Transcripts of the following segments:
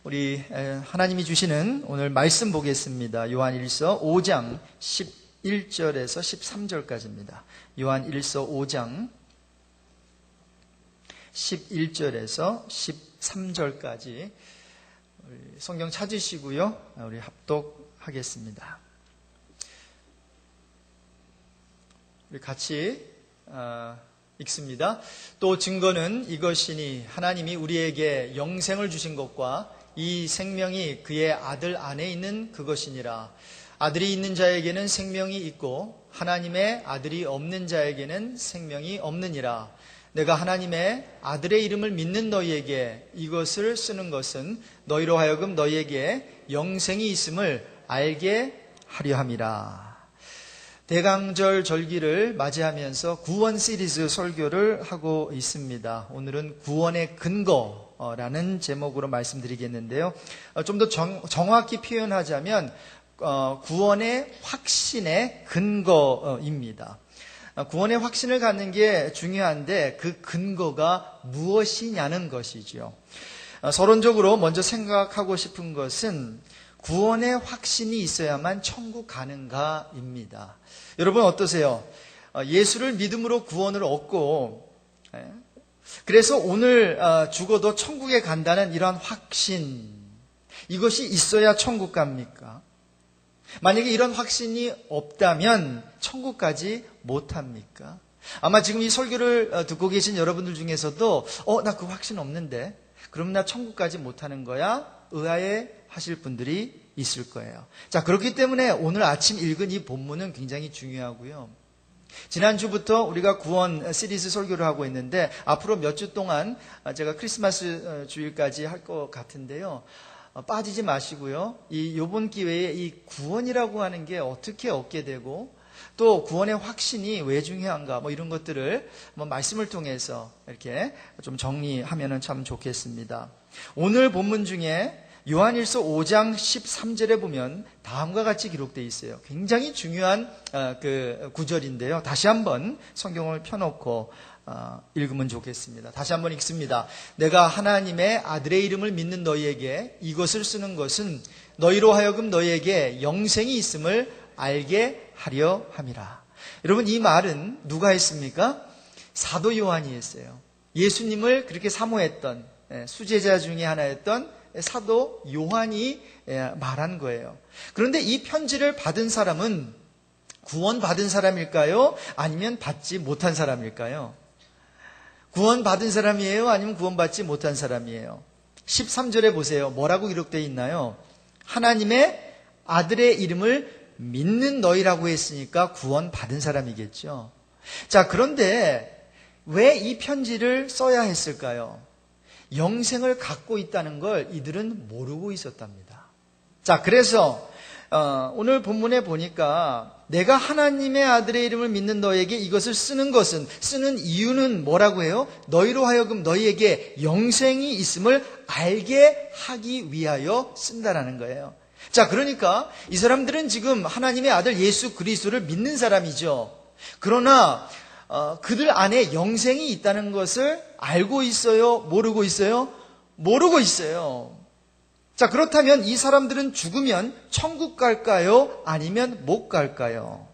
우리 하나님이 주시는 오늘 말씀 보겠습니다. 요한일서 5장 11절에서 13절까지입니다. 요한일서 5장 11절에서 13절까지 성경 찾으시고요. 우리 합독하겠습니다. 우리 같이 읽습니다. 또 증거는 이것이니 하나님이 우리에게 영생을 주신 것과 이 생명이 그의 아들 안에 있는 그것이니라. 아들이 있는 자에게는 생명이 있고 하나님의 아들이 없는 자에게는 생명이 없느니라. 내가 하나님의 아들의 이름을 믿는 너희에게 이것을 쓰는 것은 너희로 하여금 너희에게 영생이 있음을 알게 하려 함이라. 대강절 절기를 맞이하면서 구원 시리즈 설교를 하고 있습니다. 오늘은 구원의 근거라는 제목으로 말씀드리겠는데요. 좀 더 정확히 표현하자면 구원의 확신의 근거입니다. 구원의 확신을 갖는 게 중요한데 그 근거가 무엇이냐는 것이죠. 서론적으로 먼저 생각하고 싶은 것은 구원의 확신이 있어야만 천국 가는가입니다. 여러분 어떠세요? 예수를 믿음으로 구원을 얻고 그래서 오늘 죽어도 천국에 간다는 이러한 확신, 이것이 있어야 천국 갑니까? 만약에 이런 확신이 없다면 천국 가지 못합니까? 아마 지금 이 설교를 듣고 계신 여러분들 중에서도 나 그 확신 없는데 그럼 나 천국 가지 못하는 거야? 의아해 하실 분들이 있을 거예요. 자, 그렇기 때문에 오늘 아침 읽은 이 본문은 굉장히 중요하고요. 지난주부터 우리가 구원 시리즈 설교를 하고 있는데 앞으로 몇 주 동안 제가 크리스마스 주일까지 할 것 같은데요. 빠지지 마시고요. 요번 기회에 이 구원이라고 하는 게 어떻게 얻게 되고 또 구원의 확신이 왜 중요한가 이런 것들을 말씀을 통해서 이렇게 좀 정리하면 참 좋겠습니다. 오늘 본문 중에 요한일서 5장 13절에 보면 다음과 같이 기록되어 있어요. 굉장히 중요한 그 구절인데요. 다시 한번 성경을 펴놓고 읽으면 좋겠습니다. 다시 한번 읽습니다. 내가 하나님의 아들의 이름을 믿는 너희에게 이것을 쓰는 것은 너희로 하여금 너희에게 영생이 있음을 알게 하려 함이라. 여러분, 이 말은 누가 했습니까? 사도 요한이 했어요. 예수님을 그렇게 사모했던 수제자 중에 하나였던 사도 요한이 말한 거예요. 그런데 이 편지를 받은 사람은 구원받은 사람일까요? 아니면 받지 못한 사람일까요? 구원받은 사람이에요? 아니면 구원받지 못한 사람이에요? 13절에 보세요. 뭐라고 기록되어 있나요? 하나님의 아들의 이름을 믿는 너희라고 했으니까 구원받은 사람이겠죠. 자, 그런데 왜 이 편지를 써야 했을까요? 영생을 갖고 있다는 걸 이들은 모르고 있었답니다. 자, 그래서 오늘 본문에 보니까 내가 하나님의 아들의 이름을 믿는 너에게 이것을 쓰는 이유는 뭐라고 해요? 너희로 하여금 너희에게 영생이 있음을 알게 하기 위하여 쓴다라는 거예요. 자, 그러니까 이 사람들은 지금 하나님의 아들 예수 그리스도를 믿는 사람이죠. 그러나 그들 안에 영생이 있다는 것을 알고 있어요? 모르고 있어요? 모르고 있어요. 자, 그렇다면 이 사람들은 죽으면 천국 갈까요? 아니면 못 갈까요?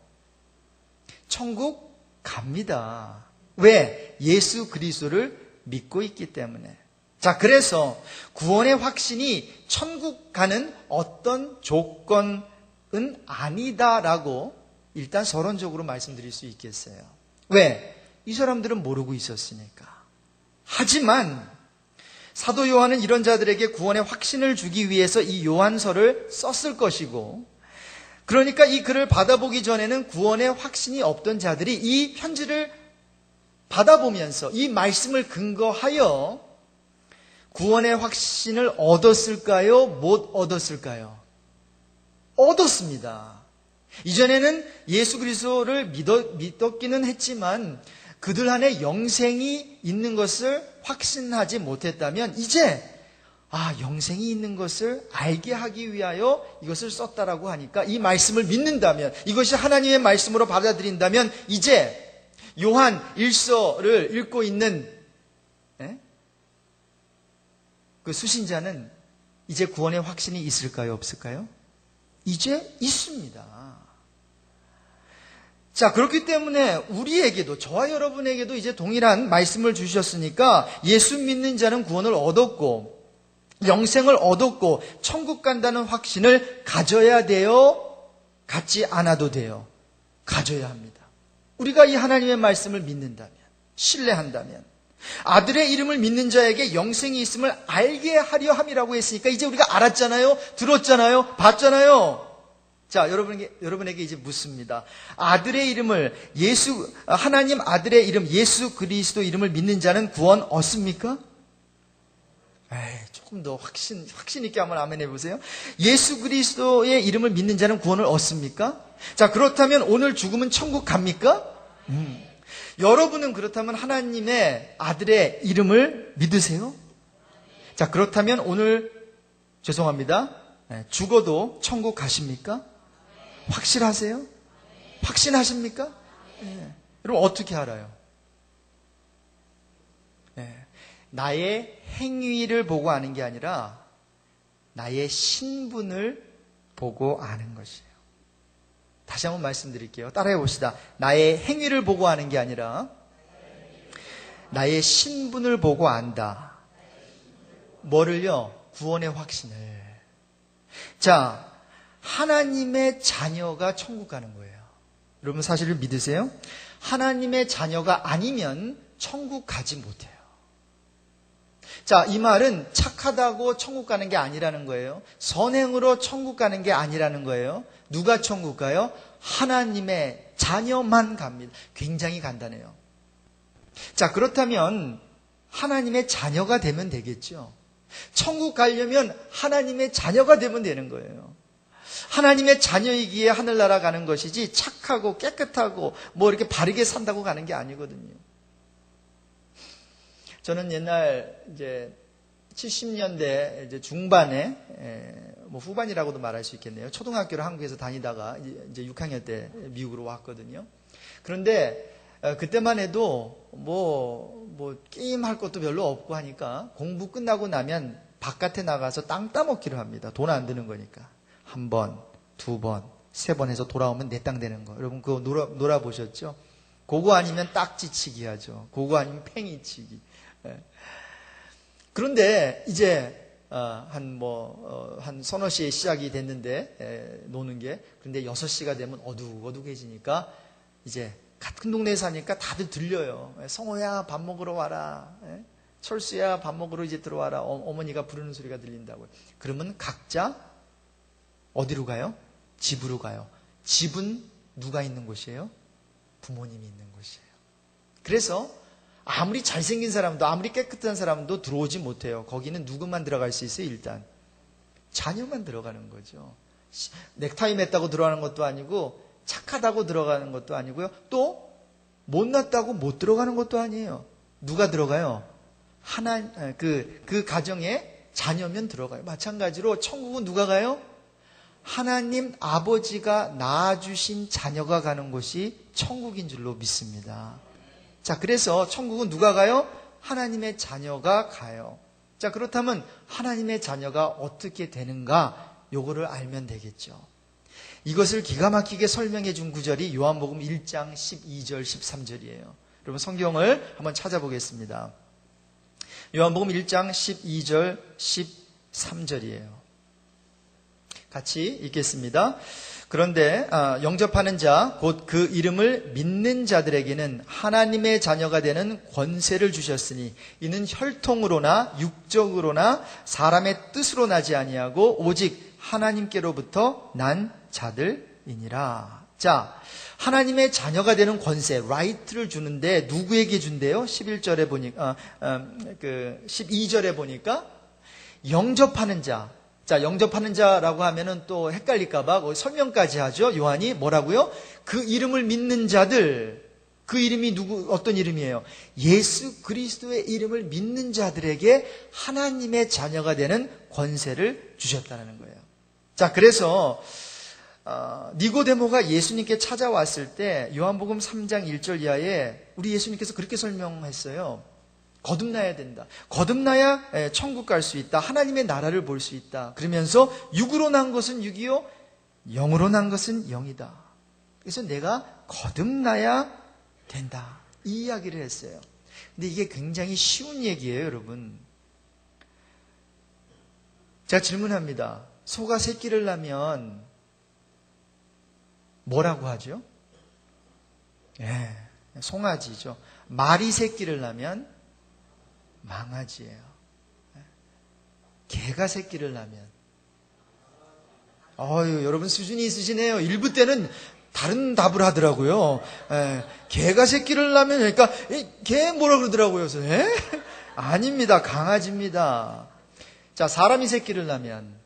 천국 갑니다. 왜? 예수 그리스도를 믿고 있기 때문에. 자, 그래서 구원의 확신이 천국 가는 어떤 조건은 아니다라고 일단 서론적으로 말씀드릴 수 있겠어요. 왜? 이 사람들은 모르고 있었으니까. 하지만 사도 요한은 이런 자들에게 구원의 확신을 주기 위해서 이 요한서를 썼을 것이고, 그러니까 이 글을 받아보기 전에는 구원의 확신이 없던 자들이 이 편지를 받아보면서 이 말씀을 근거하여 구원의 확신을 얻었을까요? 못 얻었을까요? 얻었습니다. 이전에는 예수 그리스도를 믿었기는 했지만 그들 안에 영생이 있는 것을 확신하지 못했다면 이제 영생이 있는 것을 알게 하기 위하여 이것을 썼다라고 하니까 이 말씀을 믿는다면, 이것이 하나님의 말씀으로 받아들인다면 이제 요한 일서를 읽고 있는 그 수신자는 이제 구원의 확신이 있을까요? 없을까요? 이제 있습니다. 자, 그렇기 때문에 우리에게도, 저와 여러분에게도 이제 동일한 말씀을 주셨으니까 예수 믿는 자는 구원을 얻었고 영생을 얻었고 천국 간다는 확신을 가져야 돼요? 갖지 않아도 돼요? 가져야 합니다. 우리가 이 하나님의 말씀을 믿는다면, 신뢰한다면, 아들의 이름을 믿는 자에게 영생이 있음을 알게 하려 함이라고 했으니까 이제 우리가 알았잖아요? 들었잖아요? 봤잖아요? 자, 여러분에게 이제 묻습니다. 아들의 이름을, 하나님 아들의 이름, 예수 그리스도 이름을 믿는 자는 구원 얻습니까? 조금 더 확신 있게 한번 아멘 해보세요. 예수 그리스도의 이름을 믿는 자는 구원을 얻습니까? 자, 그렇다면 오늘 죽으면 천국 갑니까? 여러분은 그렇다면 하나님의 아들의 이름을 믿으세요? 자, 그렇다면 오늘, 죄송합니다. 죽어도 천국 가십니까? 확실하세요? 확신하십니까? 여러분, 어떻게 알아요? 나의 행위를 보고 아는 게 아니라 나의 신분을 보고 아는 것이에요. 다시 한번 말씀드릴게요. 따라해 봅시다. 나의 행위를 보고 아는 게 아니라 나의 신분을 보고 안다. 뭐를요? 구원의 확신을. 자, 하나님의 자녀가 천국 가는 거예요. 여러분 사실을 믿으세요? 하나님의 자녀가 아니면 천국 가지 못해요. 자, 이 말은 착하다고 천국 가는 게 아니라는 거예요. 선행으로 천국 가는 게 아니라는 거예요. 누가 천국 가요? 하나님의 자녀만 갑니다. 굉장히 간단해요. 자, 그렇다면 하나님의 자녀가 되면 되겠죠. 천국 가려면 하나님의 자녀가 되면 되는 거예요. 하나님의 자녀이기에 하늘나라 가는 것이지 착하고 깨끗하고 뭐 이렇게 바르게 산다고 가는 게 아니거든요. 저는 옛날 이제 70년대 이제 중반에 뭐 후반이라고도 말할 수 있겠네요. 초등학교를 한국에서 다니다가 이제 6학년 때 미국으로 왔거든요. 그런데 그때만 해도 뭐 게임 할 것도 별로 없고 하니까 공부 끝나고 나면 바깥에 나가서 땅 따먹기를 합니다. 돈 안 드는 거니까. 한 번, 두 번, 세 번 해서 돌아오면 내 땅 되는 거. 여러분 그거 놀아보셨죠? 그거 아니면 딱지치기 하죠. 그거 아니면 팽이치기. 그런데 이제 한 서너 시에 시작이 됐는데 노는 게, 그런데 6시가 되면 어둑어둑해지니까 이제 같은 동네에 사니까 다들 들려요. 성호야 밥 먹으러 와라. 철수야 밥 먹으러 이제 들어와라. 어머니가 부르는 소리가 들린다고요. 그러면 각자 어디로 가요? 집으로 가요. 집은 누가 있는 곳이에요? 부모님이 있는 곳이에요. 그래서 아무리 잘생긴 사람도, 아무리 깨끗한 사람도 들어오지 못해요. 거기는 누구만 들어갈 수 있어요? 일단 자녀만 들어가는 거죠. 넥타이 맸다고 들어가는 것도 아니고, 착하다고 들어가는 것도 아니고요. 또 못났다고 못 들어가는 것도 아니에요. 누가 들어가요? 그 가정에 자녀면 들어가요. 마찬가지로 천국은 누가 가요? 하나님 아버지가 낳아주신 자녀가 가는 곳이 천국인 줄로 믿습니다. 자, 그래서 천국은 누가 가요? 하나님의 자녀가 가요. 자, 그렇다면 하나님의 자녀가 어떻게 되는가? 요거를 알면 되겠죠. 이것을 기가 막히게 설명해 준 구절이 요한복음 1장 12절 13절이에요. 여러분 성경을 한번 찾아보겠습니다. 요한복음 1장 12절 13절이에요. 같이 읽겠습니다. 그런데 영접하는 자, 곧 그 이름을 믿는 자들에게는 하나님의 자녀가 되는 권세를 주셨으니 이는 혈통으로나 육적으로나 사람의 뜻으로 나지 아니하고 오직 하나님께로부터 난 자들이니라. 자, 하나님의 자녀가 되는 권세, 라이트를 주는데 누구에게 준대요? 11절에 보니까 12절에 보니까 영접하는 자. 자, 영접하는 자라고 하면은 또 헷갈릴까봐 설명까지 하죠. 요한이 뭐라고요? 그 이름을 믿는 자들. 그 이름이 어떤 이름이에요? 예수 그리스도의 이름을 믿는 자들에게 하나님의 자녀가 되는 권세를 주셨다는 거예요. 자, 그래서 니고데모가 예수님께 찾아왔을 때 요한복음 3장 1절 이하에 우리 예수님께서 그렇게 설명했어요. 거듭나야 된다. 거듭나야 천국 갈 수 있다. 하나님의 나라를 볼 수 있다. 그러면서 육으로 난 것은 육이요, 영으로 난 것은 영이다. 그래서 내가 거듭나야 된다. 이 이야기를 했어요. 근데 이게 굉장히 쉬운 얘기예요, 여러분. 제가 질문합니다. 소가 새끼를 낳으면 뭐라고 하죠? 송아지죠. 말이 새끼를 낳으면 망아지예요. 개가 새끼를 낳으면 여러분 수준이 있으시네요. 1부 때는 다른 답을 하더라고요. 개가 새끼를 낳으면, 그러니까 개 뭐라 그러더라고요. 그래서 아닙니다. 강아지입니다. 자, 사람이 새끼를 낳으면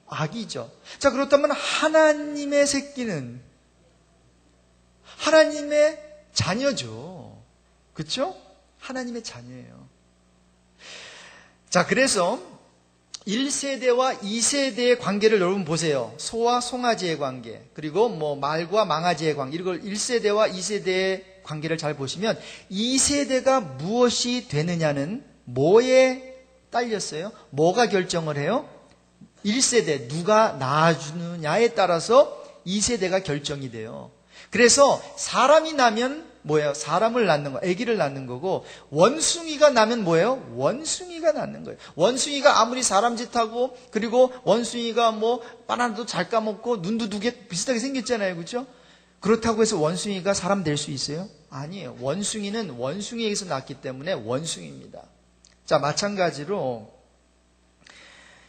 아기죠. 자, 그렇다면 하나님의 새끼는 하나님의 자녀죠. 그렇죠? 하나님의 자녀예요. 자, 그래서 1세대와 2세대의 관계를 여러분 보세요. 소와 송아지의 관계, 그리고 말과 망아지의 관계, 이걸 1세대와 2세대의 관계를 잘 보시면 2세대가 무엇이 되느냐는 뭐에 딸렸어요? 뭐가 결정을 해요? 1세대 누가 낳아주느냐에 따라서 2세대가 결정이 돼요. 그래서 사람이 나면 뭐예요? 사람을 낳는 거, 아기를 낳는 거고, 원숭이가 나면 뭐예요? 원숭이가 낳는 거예요. 원숭이가 아무리 사람 짓하고, 그리고 원숭이가 바나나도 잘 까먹고 눈도 두 개 비슷하게 생겼잖아요, 그렇죠? 그렇다고 해서 원숭이가 사람 될 수 있어요? 아니에요. 원숭이는 원숭이에게서 났기 때문에 원숭이입니다. 자, 마찬가지로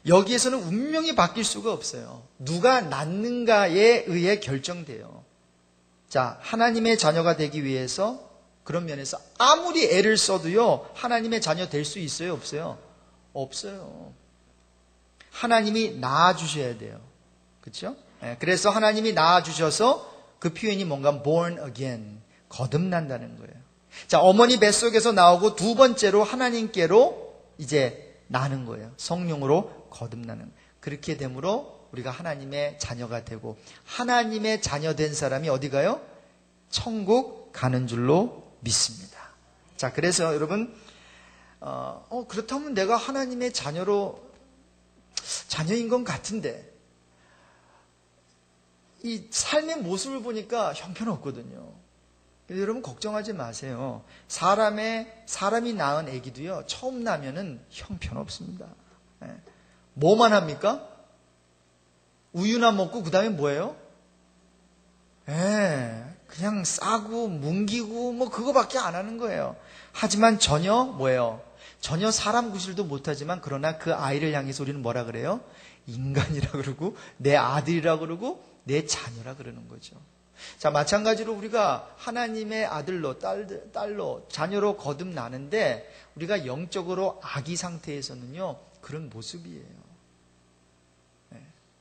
여기에서는 운명이 바뀔 수가 없어요. 누가 낳는가에 의해 결정돼요. 자, 하나님의 자녀가 되기 위해서 그런 면에서 아무리 애를 써도요, 하나님의 자녀 될 수 있어요, 없어요? 없어요. 하나님이 낳아주셔야 돼요. 그렇죠? 그래서 하나님이 낳아주셔서 그 표현이 뭔가 born again, 거듭난다는 거예요. 자, 어머니 뱃속에서 나오고 두 번째로 하나님께로 이제 나는 거예요. 성령으로 거듭나는 거예요. 그렇게 되므로 우리가 하나님의 자녀가 되고, 하나님의 자녀 된 사람이 어디 가요? 천국 가는 줄로 믿습니다. 자, 그래서 여러분, 그렇다면 내가 하나님의 자녀인 건 같은데, 이 삶의 모습을 보니까 형편없거든요. 여러분 걱정하지 마세요. 사람이 낳은 아기도요, 처음 나면은 형편없습니다. 뭐만 합니까? 우유나 먹고 그 다음에 뭐예요? 그냥 싸고 뭉기고 그거밖에 안 하는 거예요. 하지만 전혀 뭐예요? 전혀 사람 구실도 못하지만 그러나 그 아이를 향해서 우리는 뭐라 그래요? 인간이라 그러고 내 아들이라 그러고 내 자녀라 그러는 거죠. 자, 마찬가지로 우리가 하나님의 아들로 딸로 자녀로 거듭나는데 우리가 영적으로 아기 상태에서는요 그런 모습이에요.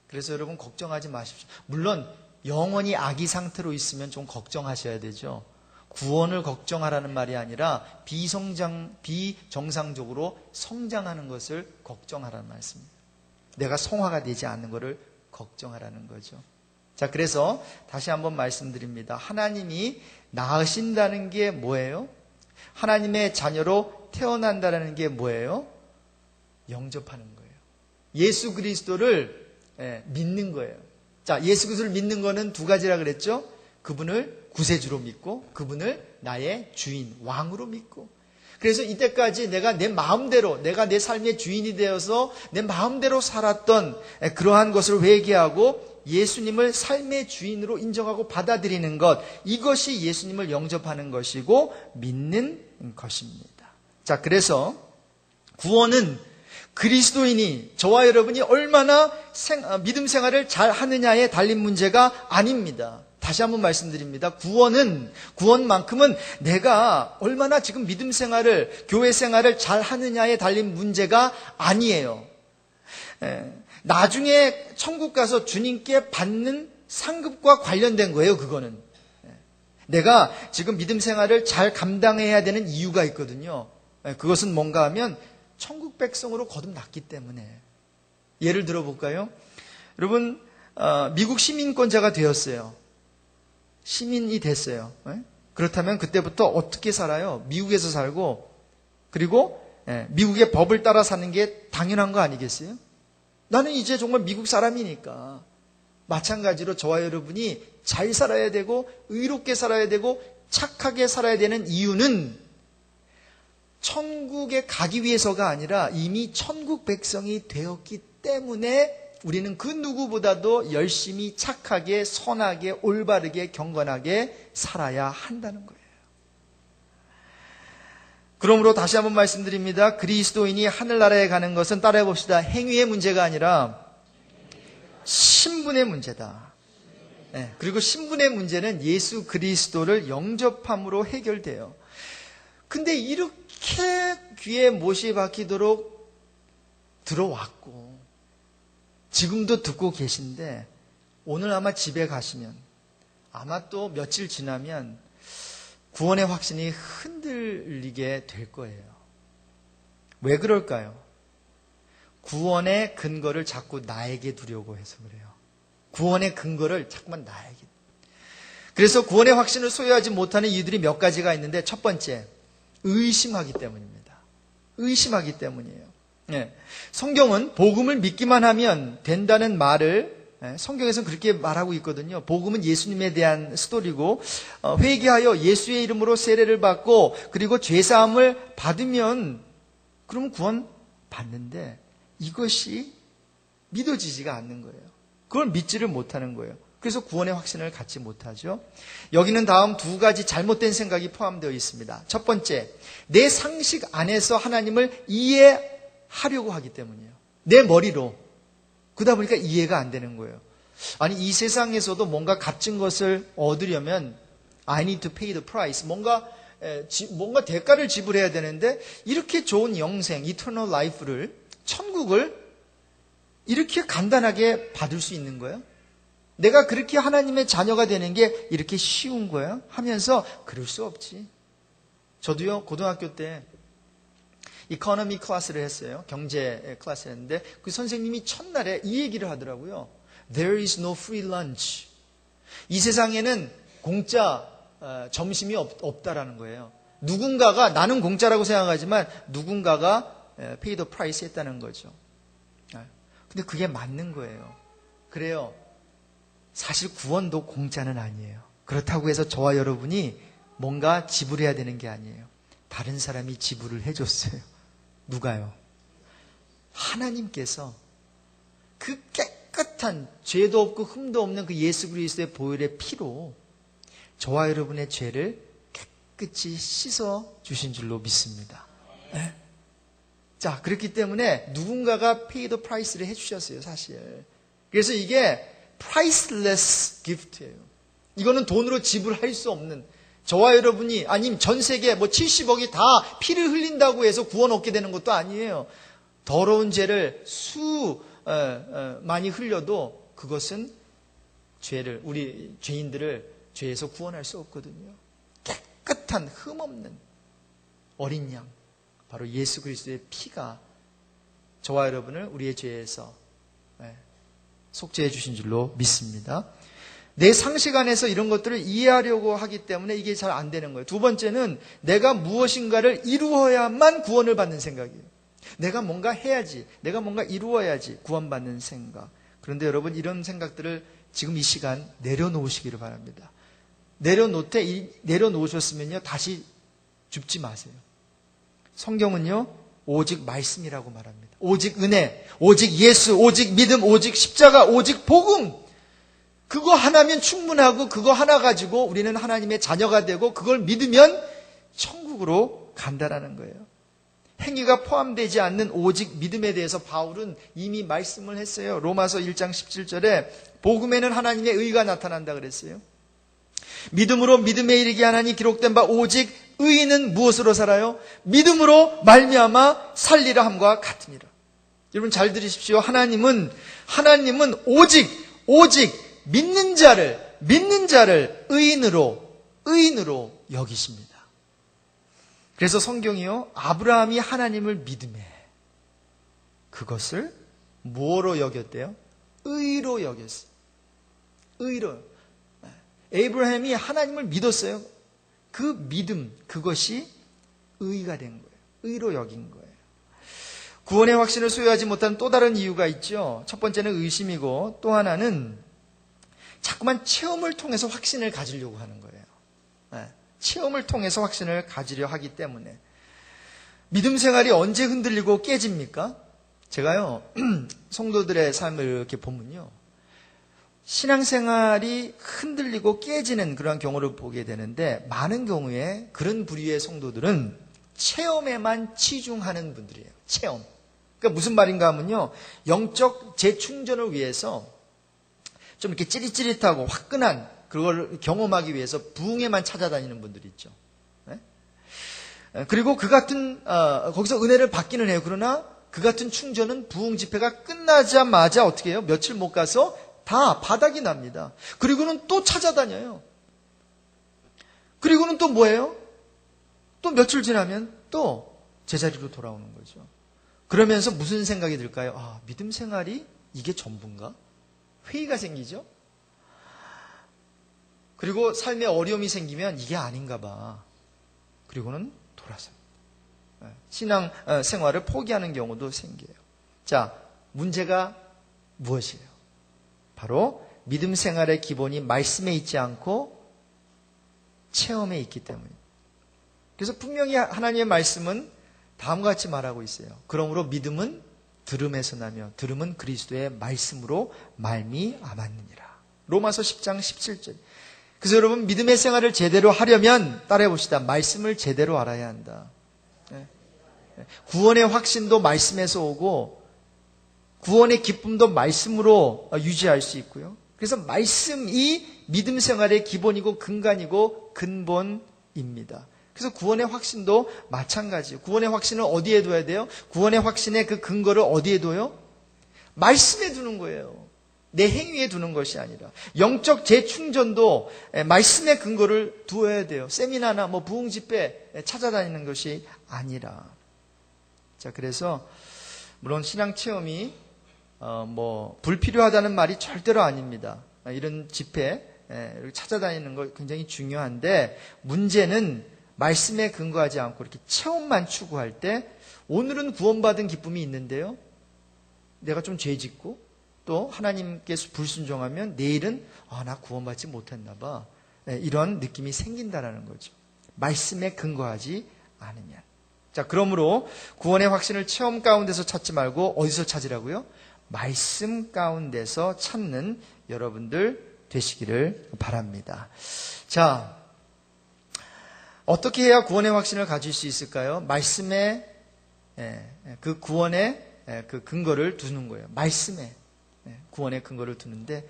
그래서 여러분 걱정하지 마십시오. 물론 영원히 아기 상태로 있으면 좀 걱정하셔야 되죠. 구원을 걱정하라는 말이 아니라 비정상적으로 성장하는 것을 걱정하라는 말씀입니다. 내가 성화가 되지 않는 것을 걱정하라는 거죠. 자, 그래서 다시 한번 말씀드립니다. 하나님이 낳으신다는 게 뭐예요? 하나님의 자녀로 태어난다는 게 뭐예요? 영접하는 거예요. 예수 그리스도를 믿는 거예요. 자, 예수 그리스도를 믿는 거는 두 가지라 그랬죠? 그분을 구세주로 믿고 그분을 나의 주인, 왕으로 믿고. 그래서 이때까지 내가 내 삶의 주인이 되어서 내 마음대로 살았던 그러한 것을 회개하고 예수님을 삶의 주인으로 인정하고 받아들이는 것, 이것이 예수님을 영접하는 것이고 믿는 것입니다. 자, 그래서 구원은 그리스도인이, 저와 여러분이 얼마나 믿음 생활을 잘 하느냐에 달린 문제가 아닙니다. 다시 한번 말씀드립니다. 구원만큼은 내가 얼마나 지금 믿음 생활을, 교회 생활을 잘 하느냐에 달린 문제가 아니에요. 나중에 천국 가서 주님께 받는 상급과 관련된 거예요, 그거는. 내가 지금 믿음 생활을 잘 감당해야 되는 이유가 있거든요. 그것은 뭔가 하면 천국 백성으로 거듭났기 때문에. 예를 들어볼까요? 여러분, 미국 시민권자가 되었어요. 시민이 됐어요. 그렇다면 그때부터 어떻게 살아요? 미국에서 살고 그리고 미국의 법을 따라 사는 게 당연한 거 아니겠어요? 나는 이제 정말 미국 사람이니까. 마찬가지로 저와 여러분이 잘 살아야 되고 의롭게 살아야 되고 착하게 살아야 되는 이유는 천국에 가기 위해서가 아니라 이미 천국 백성이 되었기 때문에 우리는 그 누구보다도 열심히 착하게 선하게 올바르게 경건하게 살아야 한다는 거예요. 그러므로 다시 한번 말씀드립니다. 그리스도인이 하늘나라에 가는 것은 따라해 봅시다. 행위의 문제가 아니라 신분의 문제다. 그리고 신분의 문제는 예수 그리스도를 영접함으로 해결돼요. 근데 이렇게 귀에 못이 박히도록 들어왔고 지금도 듣고 계신데 오늘 아마 집에 가시면 아마 또 며칠 지나면 구원의 확신이 흔들리게 될 거예요. 왜 그럴까요? 구원의 근거를 자꾸 나에게 두려고 해서 그래요. 구원의 근거를 자꾸만 나에게. 그래서 구원의 확신을 소유하지 못하는 이유들이 몇 가지가 있는데 첫 번째, 의심하기 때문입니다. 의심하기 때문이에요. 성경은 복음을 믿기만 하면 된다는 말을 성경에서는 그렇게 말하고 있거든요. 복음은 예수님에 대한 스토리고 회개하여 예수의 이름으로 세례를 받고 그리고 죄사함을 받으면 그러면 구원 받는데 이것이 믿어지지가 않는 거예요. 그걸 믿지를 못하는 거예요. 그래서 구원의 확신을 갖지 못하죠. 여기는 다음 두 가지 잘못된 생각이 포함되어 있습니다. 첫 번째, 내 상식 안에서 하나님을 이해하려고 하기 때문이에요. 내 머리로. 그러다 보니까 이해가 안 되는 거예요. 아니 이 세상에서도 뭔가 값진 것을 얻으려면 I need to pay the price. 뭔가 대가를 지불해야 되는데 이렇게 좋은 영생, eternal life를 천국을 이렇게 간단하게 받을 수 있는 거예요? 내가 그렇게 하나님의 자녀가 되는 게 이렇게 쉬운 거야? 하면서 그럴 수 없지. 저도요 고등학교 때 이코노미 클래스를 했어요. 경제 클래스를 했는데 그 선생님이 첫날에 이 얘기를 하더라고요. There is no free lunch. 이 세상에는 공짜 점심이 없다라는 거예요. 누군가가 나는 공짜라고 생각하지만 누군가가 pay the price 했다는 거죠. 근데 그게 맞는 거예요. 그래요. 사실 구원도 공짜는 아니에요. 그렇다고 해서 저와 여러분이 뭔가 지불해야 되는 게 아니에요. 다른 사람이 지불을 해줬어요. 누가요? 하나님께서 그 깨끗한 죄도 없고 흠도 없는 그 예수 그리스도의 보혈의 피로 저와 여러분의 죄를 깨끗이 씻어 주신 줄로 믿습니다. 네? 자, 그렇기 때문에 누군가가 pay the price를 해주셨어요, 사실. 그래서 이게 priceless gift예요. 이거는 돈으로 지불할 수 없는, 저와 여러분이 아니면 전 세계 70억이 다 피를 흘린다고 해서 구원 얻게 되는 것도 아니에요. 더러운 죄를 많이 흘려도 그것은 우리 죄인들을 죄에서 구원할 수 없거든요. 깨끗한 흠없는 어린 양, 바로 예수 그리스도의 피가 저와 여러분을 우리의 죄에서 속죄해 주신 줄로 믿습니다. 내 상식 안에서 이런 것들을 이해하려고 하기 때문에 이게 잘 안 되는 거예요. 두 번째는 내가 무엇인가를 이루어야만 구원을 받는 생각이에요. 내가 뭔가 해야지, 내가 뭔가 이루어야지 구원받는 생각. 그런데 여러분 이런 생각들을 지금 이 시간 내려놓으시기를 바랍니다. 내려놓으셨으면요 다시 줍지 마세요. 성경은요 오직 말씀이라고 말합니다. 오직 은혜, 오직 예수, 오직 믿음, 오직 십자가, 오직 복음. 그거 하나면 충분하고 그거 하나 가지고 우리는 하나님의 자녀가 되고 그걸 믿으면 천국으로 간다라는 거예요. 행위가 포함되지 않는 오직 믿음에 대해서 바울은 이미 말씀을 했어요. 로마서 1장 17절에 복음에는 하나님의 의가 나타난다 그랬어요. 믿음으로 믿음에 이르게 하나니 기록된 바 오직 의인은 무엇으로 살아요? 믿음으로 말미암아 살리라 함과 같으니라. 여러분 잘 들으십시오. 하나님은 오직 믿는 자를 의인으로 여기십니다. 그래서 성경이요 아브라함이 하나님을 믿음에 그것을 뭐로 여겼대요? 의로 여겼어요. 의로. 에이브라함이 하나님을 믿었어요. 그 믿음, 그것이 의가 된 거예요. 의로 여긴 거예요. 구원의 확신을 소유하지 못한 또 다른 이유가 있죠. 첫 번째는 의심이고 또 하나는 자꾸만 체험을 통해서 확신을 가지려고 하는 거예요. 네. 체험을 통해서 확신을 가지려 하기 때문에. 믿음 생활이 언제 흔들리고 깨집니까? 제가요, 성도들의 삶을 이렇게 보면요. 신앙생활이 흔들리고 깨지는 그런 경우를 보게 되는데 많은 경우에 그런 부류의 성도들은 체험에만 치중하는 분들이에요. 체험. 그러니까 무슨 말인가 하면요. 영적 재충전을 위해서 좀 이렇게 찌릿찌릿하고 화끈한 그걸 경험하기 위해서 부흥에만 찾아다니는 분들이 있죠. 네? 그리고 그 같은 거기서 은혜를 받기는 해요. 그러나 그 같은 충전은 부흥 집회가 끝나자마자 어떻게 해요? 며칠 못 가서 다 바닥이 납니다. 그리고는 또 찾아다녀요. 그리고는 또 뭐예요? 또 며칠 지나면 또 제자리로 돌아오는 거죠. 그러면서 무슨 생각이 들까요? 아, 믿음 생활이 이게 전부인가? 회의가 생기죠? 그리고 삶에 어려움이 생기면 이게 아닌가 봐. 그리고는 돌아섭니다. 신앙 생활을 포기하는 경우도 생겨요. 자, 문제가 무엇이에요? 바로 믿음 생활의 기본이 말씀에 있지 않고 체험에 있기 때문입니다. 그래서 분명히 하나님의 말씀은 다음과 같이 말하고 있어요. 그러므로 믿음은 들음에서 나며 들음은 그리스도의 말씀으로 말미암았느니라. 로마서 10장 17절. 그래서 여러분 믿음의 생활을 제대로 하려면 따라해 봅시다. 말씀을 제대로 알아야 한다. 구원의 확신도 말씀에서 오고 구원의 기쁨도 말씀으로 유지할 수 있고요. 그래서 말씀이 믿음 생활의 기본이고 근간이고 근본입니다. 그래서 구원의 확신도 마찬가지예요. 구원의 확신을 어디에 둬야 돼요? 구원의 확신의 그 근거를 어디에 둬요? 말씀에 두는 거예요. 내 행위에 두는 것이 아니라. 영적 재충전도 말씀의 근거를 두어야 돼요. 세미나나 부흥 집회 찾아다니는 것이 아니라. 자, 그래서 물론 신앙 체험이 불필요하다는 말이 절대로 아닙니다. 이런 집회 찾아다니는 거 굉장히 중요한데 문제는 말씀에 근거하지 않고 이렇게 체험만 추구할 때 오늘은 구원받은 기쁨이 있는데요. 내가 좀 죄 짓고 또 하나님께서 불순종하면 내일은 나 구원받지 못했나 봐. 이런 느낌이 생긴다라는 거죠. 말씀에 근거하지 않으면. 자, 그러므로 구원의 확신을 체험 가운데서 찾지 말고 어디서 찾으라고요? 말씀 가운데서 찾는 여러분들 되시기를 바랍니다. 자, 어떻게 해야 구원의 확신을 가질 수 있을까요? 말씀에 그 구원의 그 근거를 두는 거예요. 말씀에 구원의 근거를 두는데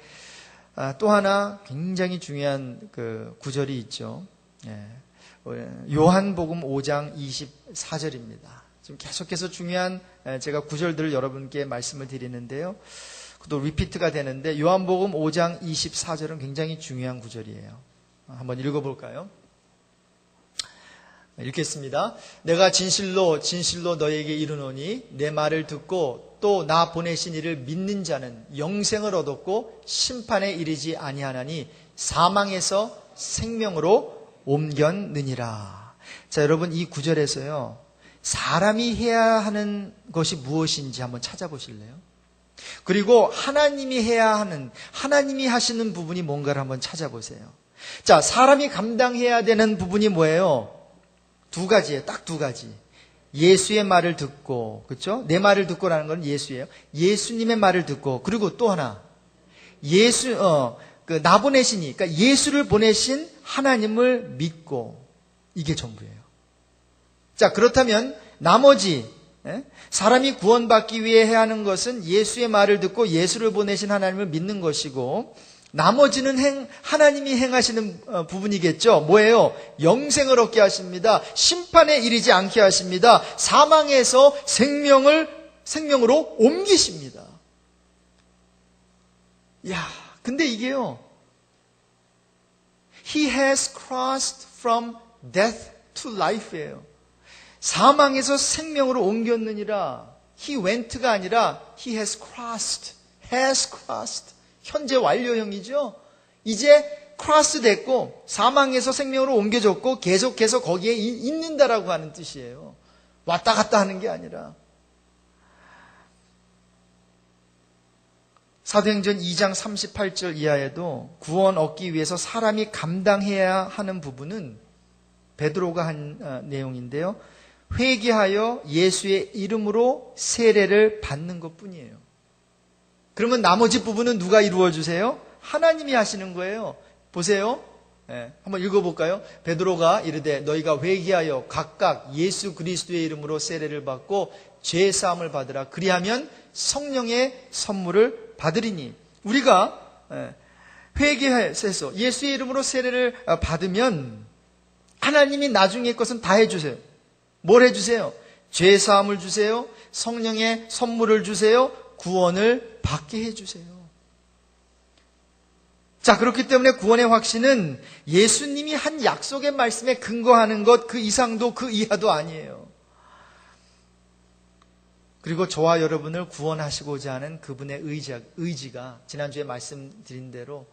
또 하나 굉장히 중요한 그 구절이 있죠. 요한복음 5장 24절입니다. 지금 계속해서 중요한 제가 구절들을 여러분께 말씀을 드리는데요. 또 리피트가 되는데 요한복음 5장 24절은 굉장히 중요한 구절이에요. 한번 읽어볼까요? 읽겠습니다. 내가 진실로 진실로 너에게 이르노니 내 말을 듣고 또 나 보내신 이를 믿는 자는 영생을 얻었고 심판에 이르지 아니하나니 사망에서 생명으로 옮겼느니라. 자, 여러분 이 구절에서요. 사람이 해야 하는 것이 무엇인지 한번 찾아보실래요? 그리고 하나님이 해야 하는, 하나님이 하시는 부분이 뭔가를 한번 찾아보세요. 자, 사람이 감당해야 되는 부분이 뭐예요? 두 가지예요. 딱 두 가지. 예수의 말을 듣고, 그렇죠? 내 말을 듣고라는 건 예수예요. 예수님의 말을 듣고, 그리고 또 하나. 나 보내시니, 그러니까 예수를 보내신 하나님을 믿고, 이게 전부예요. 자, 그렇다면 나머지 사람이 구원받기 위해 해야 하는 것은 예수의 말을 듣고 예수를 보내신 하나님을 믿는 것이고 나머지는 하나님이 행하시는 부분이겠죠. 뭐예요? 영생을 얻게 하십니다. 심판에 이르지 않게 하십니다. 사망에서 생명으로 옮기십니다. 야, 근데 이게요. He has crossed from death to life예요. 사망에서 생명으로 옮겼느니라. He went가 아니라 He has crossed. 현재 완료형이죠. 이제 cross 됐고 사망에서 생명으로 옮겨졌고 계속해서 거기에 있는다라고 하는 뜻이에요. 왔다 갔다 하는 게 아니라. 사도행전 2장 38절 이하에도 구원 얻기 위해서 사람이 감당해야 하는 부분은 베드로가 한 내용인데요. 회개하여 예수의 이름으로 세례를 받는 것뿐이에요. 그러면 나머지 부분은 누가 이루어 주세요? 하나님이 하시는 거예요. 보세요. 한번 읽어볼까요? 베드로가 이르되 너희가 회개하여 각각 예수 그리스도의 이름으로 세례를 받고 죄 사함을 받으라. 그리하면 성령의 선물을 받으리니. 우리가 회개해서 예수의 이름으로 세례를 받으면 하나님이 나중에 것은 다 해주세요. 뭘 해주세요? 죄 사함을 주세요. 성령의 선물을 주세요. 구원을 받게 해주세요. 자, 그렇기 때문에 구원의 확신은 예수님이 한 약속의 말씀에 근거하는 것, 그 이상도 그 이하도 아니에요. 그리고 저와 여러분을 구원하시고자 하는 그분의 의지가 지난주에 말씀드린 대로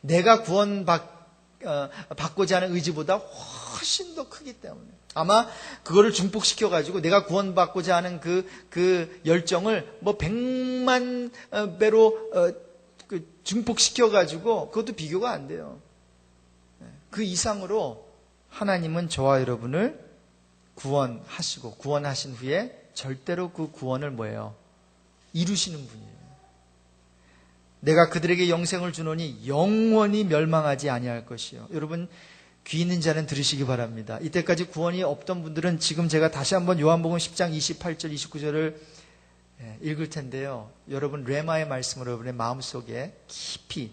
내가 구원받고자 하는 의지보다 훨씬 더 크기 때문에 아마 그거를 중복시켜가지고 내가 구원받고자 하는 그 열정을 뭐 100만 배로 증폭시켜가지고 그것도 비교가 안 돼요. 그 이상으로 하나님은 저와 여러분을 구원하시고 구원하신 후에 절대로 그 구원을 뭐예요? 이루시는 분이에요. 내가 그들에게 영생을 주노니 영원히 멸망하지 아니할 것이요. 여러분 귀 있는 자는 들으시기 바랍니다. 이때까지 구원이 없던 분들은 지금 제가 다시 한번 요한복음 10장 28절 29절을 읽을 텐데요. 여러분 레마의 말씀으로 여러분의 마음속에 깊이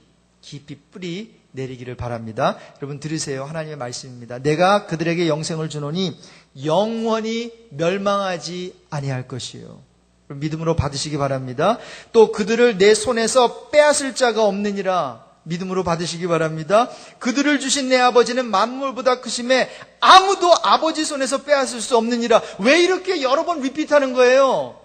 뿌리 내리기를 바랍니다. 여러분 들으세요. 하나님의 말씀입니다. 내가 그들에게 영생을 주노니 영원히 멸망하지 아니할 것이요. 믿음으로 받으시기 바랍니다. 또 그들을 내 손에서 빼앗을 자가 없느니라. 믿음으로 받으시기 바랍니다. 그들을 주신 내 아버지는 만물보다 크심에 아무도 아버지 손에서 빼앗을 수 없느니라. 왜 이렇게 여러 번 리피트하는 거예요?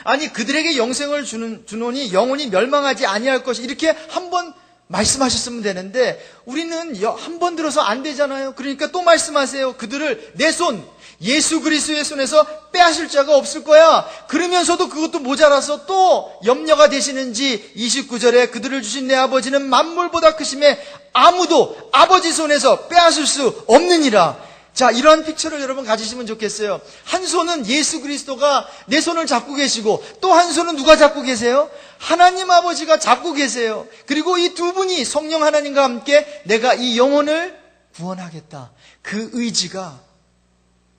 아니 그들에게 영생을 주노니 영원히 멸망하지 아니할 것이 이렇게 한 번 말씀하셨으면 되는데 우리는 한 번 들어서 안 되잖아요. 그러니까 또 말씀하세요. 그들을 내 손 예수 그리스도의 손에서 빼앗을 자가 없을 거야. 그러면서도 그것도 모자라서 또 염려가 되시는지 29절에 그들을 주신 내 아버지는 만물보다 크심에 아무도 아버지 손에서 빼앗을 수 없느니라. 자, 이러한 픽처를 여러분 가지시면 좋겠어요. 한 손은 예수 그리스도가 내 손을 잡고 계시고 또 한 손은 누가 잡고 계세요? 하나님 아버지가 잡고 계세요. 그리고 이 두 분이 성령 하나님과 함께 내가 이 영혼을 구원하겠다. 그 의지가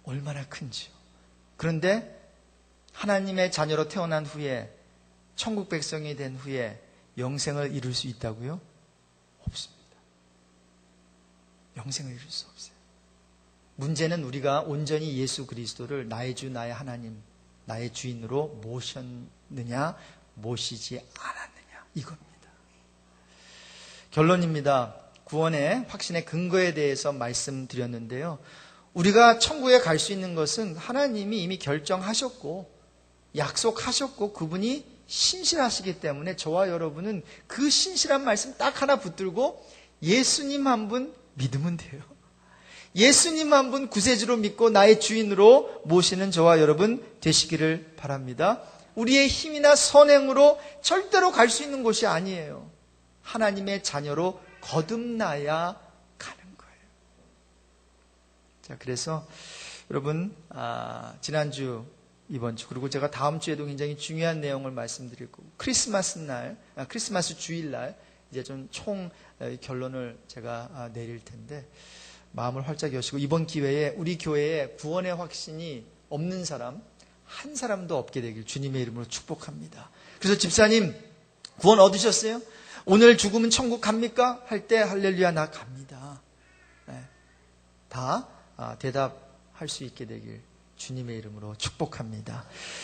얼마나 큰지요. 그런데 하나님의 자녀로 태어난 후에 천국 백성이 된 후에 영생을 이룰 수 있다고요? 없습니다. 영생을 이룰 수 없어요. 문제는 우리가 온전히 예수 그리스도를 나의 주, 나의 하나님, 나의 주인으로 모셨느냐, 모시지 않았느냐, 이겁니다. 결론입니다. 구원의 확신의 근거에 대해서 말씀드렸는데요. 우리가 천국에 갈 수 있는 것은 하나님이 이미 결정하셨고, 약속하셨고, 그분이 신실하시기 때문에 저와 여러분은 그 신실한 말씀 딱 하나 붙들고 예수님 한 분 믿으면 돼요. 예수님 한 분 구세주로 믿고 나의 주인으로 모시는 저와 여러분 되시기를 바랍니다. 우리의 힘이나 선행으로 절대로 갈 수 있는 곳이 아니에요. 하나님의 자녀로 거듭나야 가는 거예요. 자, 그래서 여러분 지난주, 이번 주 그리고 제가 다음 주에도 굉장히 중요한 내용을 말씀드릴 거고 크리스마스 주일날 이제 좀 총 결론을 제가 내릴 텐데 마음을 활짝 여시고 이번 기회에 우리 교회에 구원의 확신이 없는 사람 한 사람도 없게 되길 주님의 이름으로 축복합니다. 그래서 집사님 구원 얻으셨어요? 오늘 죽으면 천국 갑니까? 할 때 할렐루야 나 갑니다. 네. 다 대답할 수 있게 되길 주님의 이름으로 축복합니다.